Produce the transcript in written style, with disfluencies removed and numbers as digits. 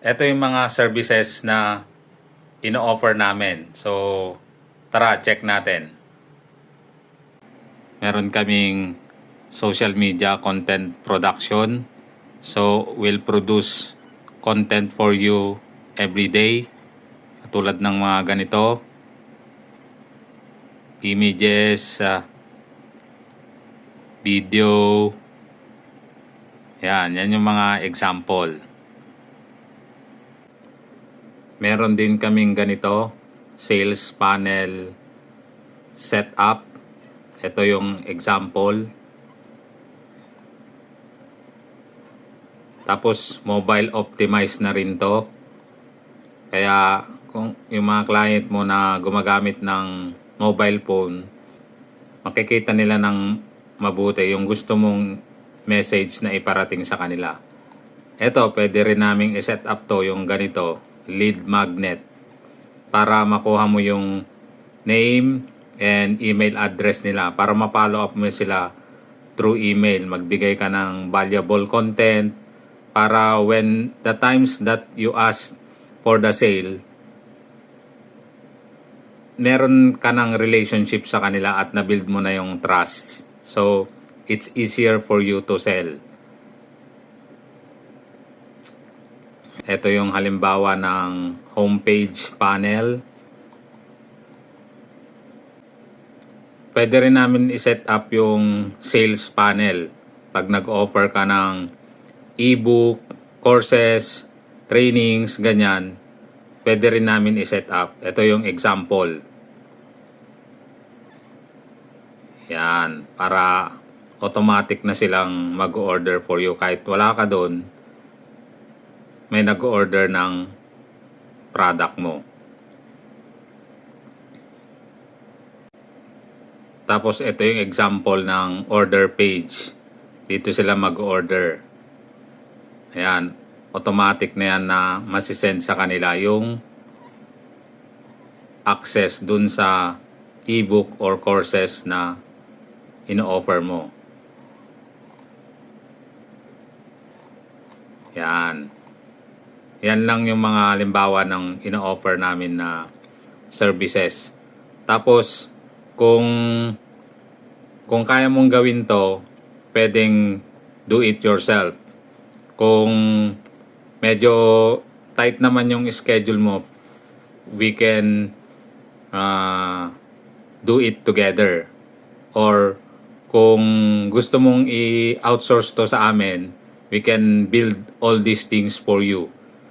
Ito yung mga services na ino-offer namin. So, tara, check natin. Meron kaming social media content production. So, we'll produce content for you every day. Katulad ng mga ganito. Images, video. Yan yung mga example. Meron din kaming ganito, sales panel setup. Ito yung example. Tapos mobile optimized na rin to. Kaya kung yung mga client mo na gumagamit ng mobile phone, makikita nila ng mabuti yung gusto mong message na iparating sa kanila. Ito, pwede rin naming i-set up to yung ganito, lead magnet, para makuha mo yung name and email address nila para ma-follow up mo sila through email. Magbigay ka ng valuable content para when the times that you ask for the sale, meron ka ng relationship sa kanila at na-build mo na yung trust. So, it's easier for you to sell. Ito yung halimbawa ng homepage panel. Pwede rin namin i-set up yung sales panel. Pag nag-offer ka ng ebook, courses, trainings, ganyan, pwede rin namin i-set up. Ito yung example. Yan, para automatic na silang mag-order for you. Kahit wala ka doon, may nag-order ng product mo. Tapos ito yung example ng order page. Dito sila mag-order. Ayan, automatic na yan na masisend sa kanila yung access dun sa ebook or courses na ino-offer mo. Yan. Yan lang yung mga halimbawa ng ino-offer namin na services. Tapos, kung kaya mong gawin to, pwedeng do it yourself. Kung medyo tight naman yung schedule mo, we can do it together. Or kung gusto mong i-outsource to sa amin, we can build all these things for you.